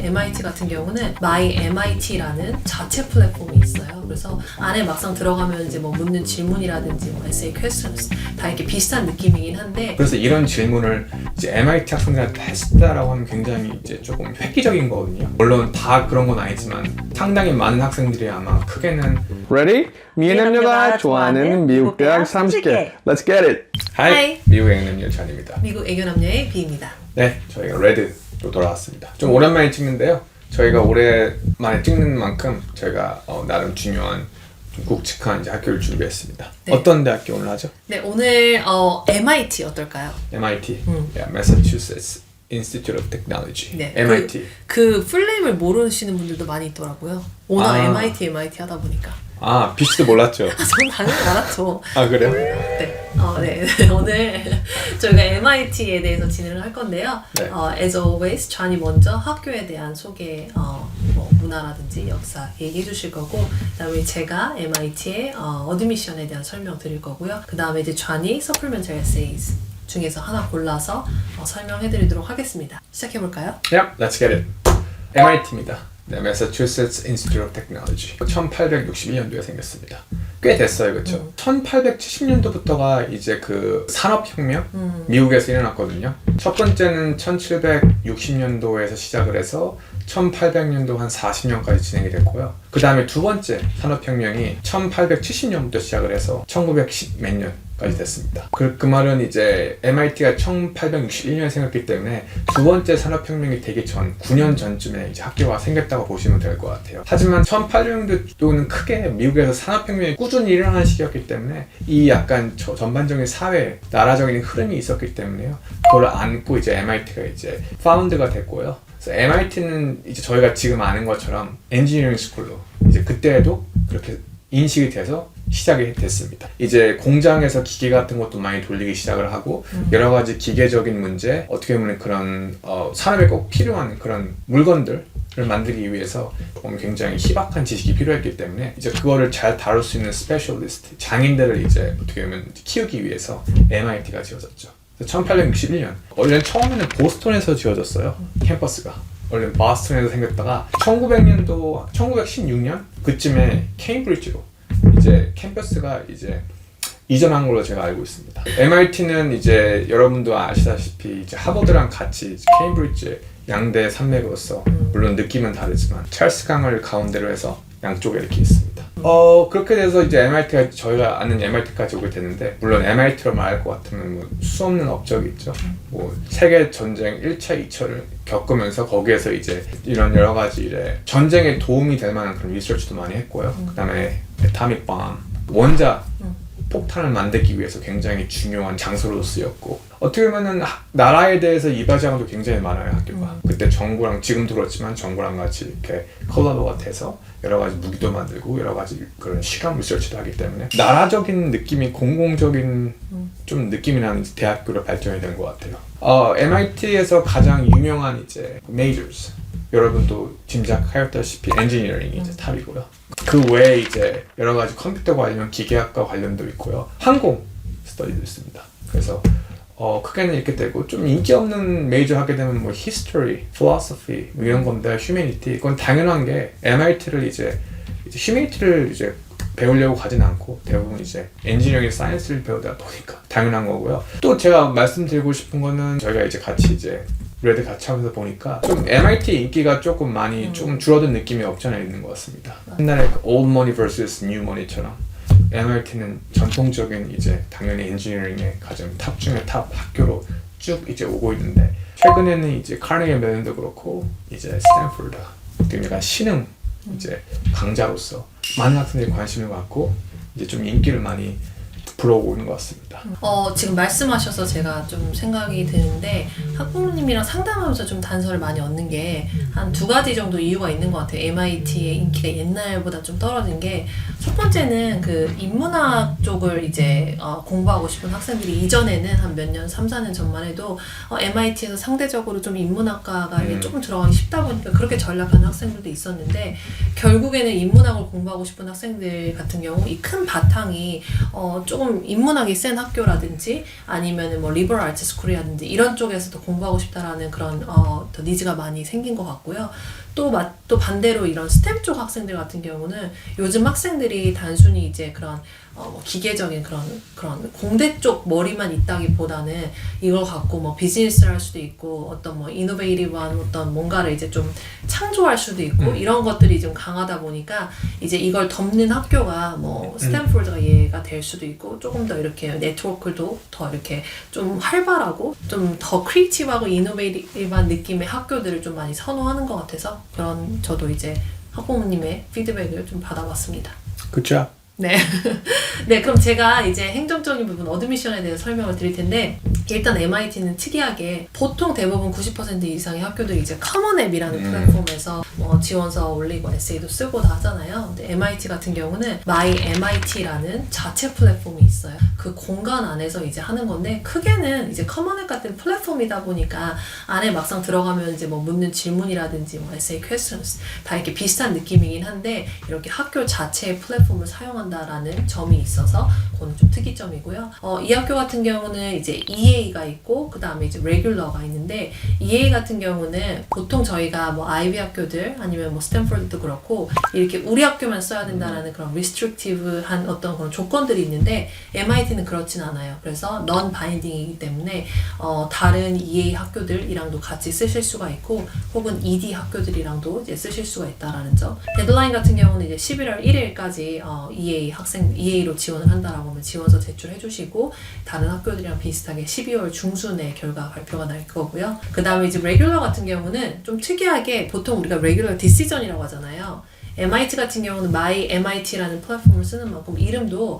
MIT 같은 경우는 My MIT라는 자체 플랫폼이 있어요. 그래서 안에 막상 들어가면 이제 뭐 묻는 질문이라든지 뭐 essay questions 다 이렇게 비슷한 느낌이긴 한데 그래서 이런 질문을 이제 MIT 학생들한테 했다라고 하면 굉장히 이제 조금 획기적인 거거든요. 물론 다 그런 건 아니지만 상당히 많은 학생들이 아마 크게는 Ready? 미남녀가 좋아하는 미국 대학 30개. Let's get it. Hi. 미국 애견남녀 전입니다. 미국 애교남녀의 비입니다. 네, 저희가 레드로 돌아왔습니다. 좀 오랜만에 찍는데요. 저희가 오랜만에 찍는 만큼 저희가 나름 중요한 좀 굵직한 이제 학교를 준비했습니다. 네. 어떤 대학교 오늘 하죠? 네, 오늘 MIT 어떨까요? MIT, Massachusetts Institute of Technology, 네, MIT. 그 풀네임을 모르시는 분들도 많이 있더라고요. 워낙 아. MIT 하다 보니까. 아, BC도 몰랐죠? 전 당연히 알았죠. 아, 그래요? 네, 오늘 저희가 MIT에 대해서 진행을 할 건데요. 네. As always, 좌니 먼저 학교에 대한 소개, 뭐 문화라든지 역사 얘기해 주실 거고, 그다음에 제가 MIT의 어드미션에 대한 설명 드릴 거고요. 그다음에 이제 좌니 supplementary essays 중에서 하나 골라서 설명해 드리도록 하겠습니다. 시작해 볼까요? Yep, let's get it. MIT입니다. 네, Massachusetts Institute of Technology. 1861년도에 생겼습니다. 꽤 됐어요, 그렇죠? 1870년도부터가 이제 그 산업혁명 미국에서 일어났거든요. 첫 번째는 1760년도에서 시작을 해서 1800년도 한 40년까지 진행이 됐고요. 그 다음에 두 번째 산업혁명이 1870년부터 시작을 해서 1910 몇 년까지 됐습니다. 그 말은 이제 MIT가 1861년에 생겼기 때문에 두 번째 산업혁명이 되기 전 9년 전쯤에 이제 학교가 생겼다고 보시면 될 것 같아요. 하지만 1800년도는 크게 미국에서 산업혁명이 꾸준히 일어나는 시기였기 때문에 이 약간 전반적인 사회, 나라적인 흐름이 있었기 때문에요. 그걸 안고 이제 MIT가 이제 파운드가 됐고요. 그래서 MIT는 이제 저희가 지금 아는 것처럼 엔지니어링 스쿨로 이제 그때에도 그렇게 인식이 돼서 시작이 됐습니다. 이제 공장에서 기계 같은 것도 많이 돌리기 시작을 하고 여러 가지 기계적인 문제, 어떻게 보면 그런 산업에 꼭 필요한 그런 물건들을 만들기 위해서 굉장히 희박한 지식이 필요했기 때문에 이제 그거를 잘 다룰 수 있는 스페셜리스트, 장인들을 이제 어떻게 보면 키우기 위해서 MIT가 지어졌죠. 1861년. 원래 처음에는 보스턴에서 지어졌어요. 캠퍼스가. 원래 보스턴에서 생겼다가 1900년도, 1916년 그쯤에 케임브리지로 이제 캠퍼스가 이제 이전한 걸로 제가 알고 있습니다. MIT는 이제 여러분도 아시다시피 이제 하버드랑 같이 케임브리지 양대 산맥으로서 물론 느낌은 다르지만 찰스 강을 가운데로 해서 양쪽에 이렇게 있습니다. 그렇게 돼서 이제 MIT가 저희가 아는 MIT까지 오게 됐는데 물론 MIT로 말할 것 같으면 뭐 수없는 업적이 있죠. 뭐 세계 전쟁 1차, 2차를 겪으면서 거기에서 이제 이런 여러 가지 일에 전쟁에 도움이 될 만한 그런 리서치도 많이 했고요. 그다음에 애토믹 bomb, 원자 폭탄을 만들기 위해서 굉장히 중요한 장소로 쓰였고 어떻게 보면은 나라에 대해서 이바지함도 굉장히 많아요 학교가. 그때 정부랑 지금도 그렇지만 정부랑 같이 이렇게 콜라보가 돼서 여러 가지 무기도 만들고 여러 가지 그런 실험 리서치도 하기 때문에 나라적인 느낌이 공공적인 좀 느낌이 나는 대학교로 발전이 된 것 같아요. MIT에서 가장 유명한 이제 majors 여러분도 짐작하였다시피 엔지니어링이 이제 탑이고요. 그 외에 이제 여러 가지 컴퓨터 관련, 기계학과 관련도 있고요. 항공 스터디도 있습니다. 그래서 크게는 이렇게 되고 좀 인기 없는 메이저 하게 되면 뭐 history, philosophy 뭐 이런 건데 humanity 그건 당연한 게 MIT를 이제 humanity를 이제 배우려고 가진 않고 대부분 이제 엔지니어링 사이언스를 배우다 보니까 당연한 거고요. 또 제가 말씀드리고 싶은 거는 저희가 이제 같이 이제 레드 같이 하면서 보니까 좀 MIT 인기가 조금 많이 좀 줄어든 느낌이 없지 않아 있는 것 같습니다. 옛날에 그 old money vs new money처럼 MIT는 전통적인 이제 당연히 엔지니어링의 가장 탑 중에 탑 학교로 쭉 이제 오고 있는데 최근에는 이제 카네기 멜론도 그렇고 이제 스탠포드 좀 약간 신흥 이제 강자로서 많은 학생들이 관심을 갖고 이제 좀 인기를 많이 불어오고 있는 것 같습니다. 지금 말씀하셔서 제가 좀 생각이 드는데 학부모님이랑 상담하면서 좀 단서를 많이 얻는 게 한 두 가지 정도 이유가 있는 것 같아요. MIT의 인기가 옛날보다 좀 떨어진 게 첫 번째는 그 인문학 쪽을 이제 공부하고 싶은 학생들이 이전에는 한 몇 년, 3, 4년 전만 해도 MIT에서 상대적으로 좀 인문학과가 조금 들어가기 쉽다 보니까 그렇게 전락하는 학생들도 있었는데 결국에는 인문학을 공부하고 싶은 학생들 같은 경우 이 큰 바탕이 조금 인문학이 센 학교라든지 아니면은 뭐 리버럴 아트 스쿨이라든지 이런 쪽에서도 공부하고 싶다라는 그런 더 니즈가 많이 생긴 것 같고 같고요. 또 반대로 이런 스템 쪽 학생들 같은 경우는 요즘 학생들이 단순히 이제 그런 뭐 기계적인 그런 공대 쪽 머리만 있다기보다는 이걸 갖고 뭐 비즈니스를 할 수도 있고 어떤 뭐 이노베이티브한 어떤 뭔가를 이제 좀 창조할 수도 있고 이런 것들이 좀 강하다 보니까 이제 이걸 덮는 학교가 뭐 스탠포드가 예가 될 수도 있고 조금 더 이렇게 네트워크도 더 이렇게 좀 활발하고 좀 더 크리에이티브하고 이노베이티브한 느낌의 학교들을 좀 많이 선호하는 것 같아서 그런 저도 이제 학부모님의 피드백을 좀 받아봤습니다. 그쵸? 네. 네, 그럼 제가 이제 행정적인 부분 어드미션에 대해서 설명을 드릴 텐데 일단 MIT는 특이하게 보통 대부분 90% 이상의 학교들이 이제 커먼 앱이라는 플랫폼에서 뭐 지원서 올리고 에세이도 쓰고 다 하잖아요. 근데 MIT 같은 경우는 My MIT라는 자체 플랫폼이 있어요. 그 공간 안에서 이제 하는 건데 크게는 이제 커먼 앱 같은 플랫폼이다 보니까 안에 막상 들어가면 이제 뭐 묻는 질문이라든지 뭐 에세이 퀘스천스 다 이렇게 비슷한 느낌이긴 한데 이렇게 학교 자체의 플랫폼을 사용한다라는 점이 있어서 그건 좀 특이점이고요. 이 학교 같은 경우는 이제 EA가 있고 그 다음에 이제 레귤러가 있는데 EA 같은 경우는 보통 저희가 뭐 아이비 학교들 아니면 뭐 스탠포드도 그렇고 이렇게 우리 학교만 써야 된다라는 그런 리스트릭티브한 어떤 그런 조건들이 있는데 MIT는 그렇진 않아요. 그래서 넌 바인딩이기 때문에 다른 EA 학교들이랑도 같이 쓰실 수가 있고 혹은 ED 학교들이랑도 이제 쓰실 수가 있다라는 점. 데드라인 같은 경우는 이제 11월 1일까지 EA로 지원을 한다라고 하면 지원서 제출해 주시고 다른 학교들이랑 비슷하게 12월 중순에 결과 발표가 날 거고요. 그 다음에 이제 레귤러 같은 경우는 좀 특이하게 보통 우리가 레귤러 디시전이라고 하잖아요. MIT 같은 경우는 My MIT라는 플랫폼을 쓰는 만큼 이름도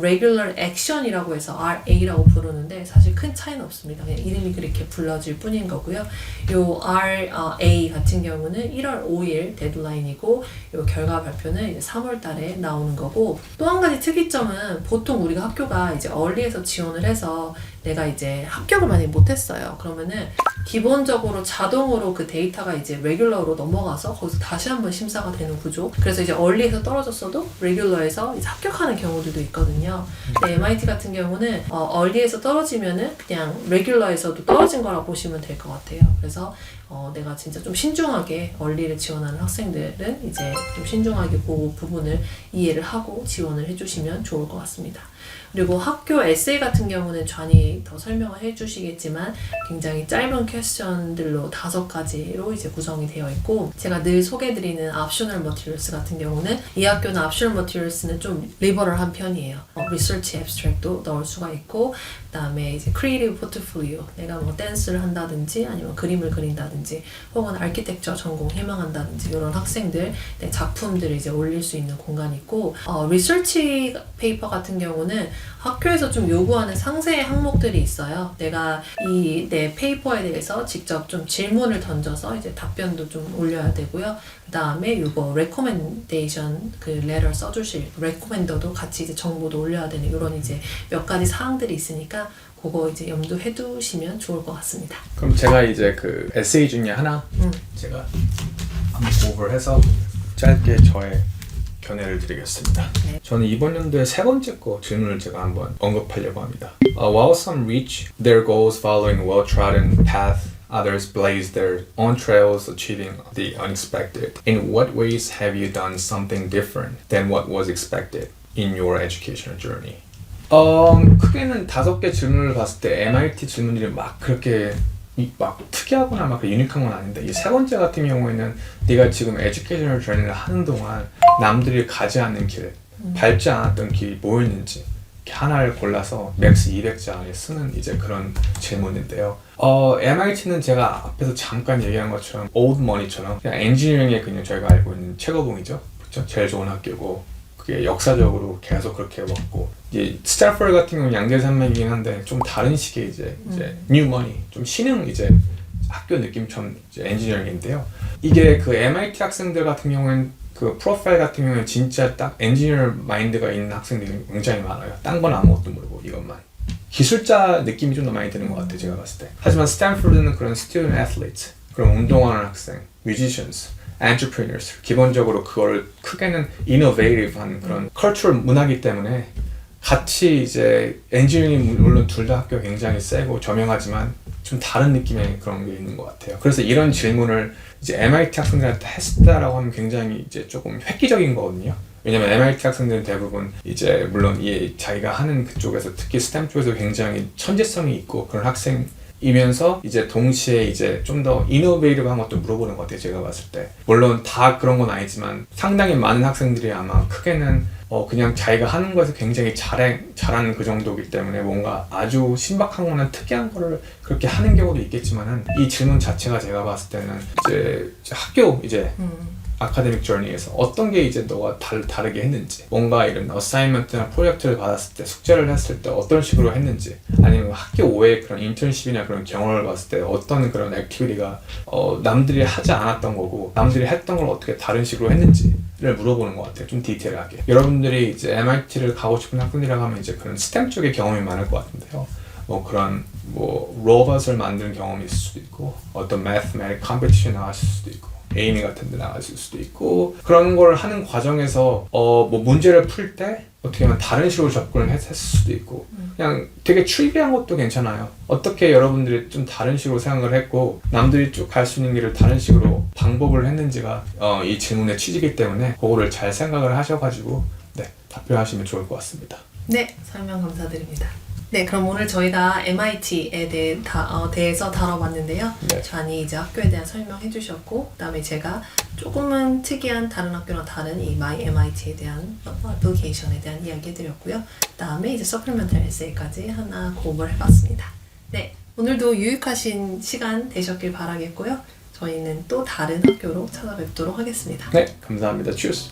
Regular Action이라고 해서 RA라고 부르는데 사실 큰 차이는 없습니다. 그냥 이름이 그렇게 불러질 뿐인 거고요. 요 RA 같은 경우는 1월 5일 데드라인이고 요 결과 발표는 이제 3월 달에 나오는 거고 또 한 가지 특이점은 보통 우리가 학교가 이제 얼리에서 지원을 해서 내가 이제 합격을 많이 못했어요. 그러면은 기본적으로 자동으로 그 데이터가 이제 레귤러로 넘어가서 거기서 다시 한번 심사가 되는 구조. 그래서 이제 얼리에서 떨어졌어도 레귤러에서 이제 합격하는 경우들도 있거든요. 근데 MIT 같은 경우는 얼리에서 떨어지면은 그냥 레귤러에서도 떨어진 거라고 보시면 될 것 같아요. 그래서 내가 진짜 좀 신중하게 얼리를 지원하는 학생들은 이제 좀 신중하게 그 부분을 이해를 하고 지원을 해주시면 좋을 것 같습니다. 그리고 학교 에세이 같은 경우는 좌니 더 설명을 해주시겠지만 굉장히 짧은 퀘스천들로 5가지로 이제 구성이 되어 있고 제가 늘 소개해드리는 옵셔널 머티리얼스 같은 경우는 이 학교는 옵셔널 머티리얼스는 좀 리버럴한 편이에요. 리서치 앱스트랙도 넣을 수가 있고 그 다음에 이제 크리에이티브 포트폴리오 내가 뭐 댄스를 한다든지 아니면 그림을 그린다든지 혹은 아키텍처 전공 희망한다든지 이런 학생들 작품들을 이제 올릴 수 있는 공간이 있고 리서치 페이퍼 같은 경우는 학교에서 좀 요구하는 상세의 항목들이 있어요. 내가 내 페이퍼에 대해서 직접 좀 질문을 던져서 이제 답변도 좀 올려야 되고요. 그 다음에 요거 레코멘데이션 그 레터 써주실 레코멘더도 같이 이제 정보도 올려야 되는 이런 이제 몇 가지 사항들이 있으니까 그거 이제 염두해 두시면 좋을 것 같습니다. 그럼 제가 이제 그 에세이 중에 하나 제가 한번 오버해서 짧게 저의 견해를 드리겠습니다. 네. 저는 이번 연도의 3번째 거 질문을 제가 한번 언급하려고 합니다. While some reach their goals following a well-trodden path, others blaze their own trails achieving the unexpected. In what ways have you done something different than what was expected in your educational journey? 크게는 5개 질문을 봤을 때 MIT 질문들이 막 그렇게 막 특이하거나 막 유니크한 건 아닌데 이 3번째 같은 경우에는 네가 지금 에듀케이셔널 저니를 하는 동안 남들이 가지 않는 길, 밟지 않았던 길이 뭐였는지 하나를 골라서 맥스 200자 안에 쓰는 이제 그런 질문인데요. MIT는 제가 앞에서 잠깐 얘기한 것처럼 old money처럼 그냥 엔지니어링의 그냥 저희가 알고 있는 최고봉이죠. 그렇죠? 제일 좋은 학교고 그게 역사적으로 계속 그렇게 왔고 이제 스탠포드 같은 경우는 양대산맥이긴 한데 좀 다른 식의 이제 new money 좀 신흥 이제 학교 느낌처럼 이제 엔지니어링인데요. 이게 그 MIT 학생들 같은 경우는 그 프로파일 같은 경우는 진짜 딱 엔지니어 마인드가 있는 학생들이 굉장히 많아요. 딴 건 아무것도 모르고 이것만. 기술자 느낌이 좀 더 많이 드는 것 같아요. 제가 봤을 때. 하지만 스탠포드는 그런 스튜던트 애슬리트, 그런 운동하는 학생, 뮤지션스, entrepreneurs 기본적으로 그걸 크게는 innovative한 그런 cultural 문화이기 때문에 같이 이제 엔지니어링 물론 둘 다 학교 굉장히 세고 저명하지만 좀 다른 느낌의 그런 게 있는 것 같아요. 그래서 이런 질문을 이제 MIT 학생들한테 했다라고 하면 굉장히 이제 조금 획기적인 거거든요. 왜냐면 MIT 학생들은 대부분 이제 물론 이 자기가 하는 그쪽에서 특히 스템 쪽에서 굉장히 천재성이 있고 그런 학생이면서 이제 동시에 이제 좀 더 이노베이티브한 것도 물어보는 것 같아요. 제가 봤을 때 물론 다 그런 건 아니지만 상당히 많은 학생들이 아마 크게는 그냥 자기가 하는 거에서 굉장히 잘하는 그 정도이기 때문에 뭔가 아주 신박한 거나 특이한 거를 그렇게 하는 경우도 있겠지만은 이 질문 자체가 제가 봤을 때는 이제 학교 이제 아카데믹 저니에서 어떤 게 이제 너가 다르게 했는지 뭔가 이런 어사이먼트나 프로젝트를 받았을 때 숙제를 했을 때 어떤 식으로 했는지 아니면 학교 외에 그런 인턴십이나 그런 경험을 봤을 때 어떤 그런 액티비티가 남들이 하지 않았던 거고 남들이 했던 걸 어떻게 다른 식으로 했는지를 물어보는 것 같아요. 좀 디테일하게. 여러분들이 이제 MIT를 가고 싶은 학생이라고 하면 이제 그런 스템 쪽의 경험이 많을 것 같은데요. 그런 로봇을 만드는 경험이 있을 수도 있고 어떤 mathematic competition 나갔을 수도 있고 에이미 같은 데 나갔을 수도 있고 그런 걸 하는 과정에서 문제를 풀 때 어떻게 보면 다른 식으로 접근을 했을 수도 있고 그냥 되게 트리비한 것도 괜찮아요. 어떻게 여러분들이 좀 다른 식으로 생각을 했고 남들이 쭉 갈 수 있는 길을 다른 식으로 방법을 했는지가 이 질문의 취지이기 때문에 그거를 잘 생각을 하셔가지고 답변하시면 좋을 것 같습니다. 네, 설명 감사드립니다. 네, 그럼 오늘 저희가 MIT에 대해서 다뤄봤는데요. 네. 좌니 이제 학교에 대한 설명해 주셨고, 그다음에 제가 조금은 특이한 다른 학교랑 다른 이 My MIT에 대한 애플리케이션에 대한 이야기 해드렸고요. 그다음에 이제 서플리멘탈 에세이까지 하나 공부를 해봤습니다. 네, 오늘도 유익하신 시간 되셨길 바라겠고요. 저희는 또 다른 학교로 찾아뵙도록 하겠습니다. 네, 감사합니다. Cheers!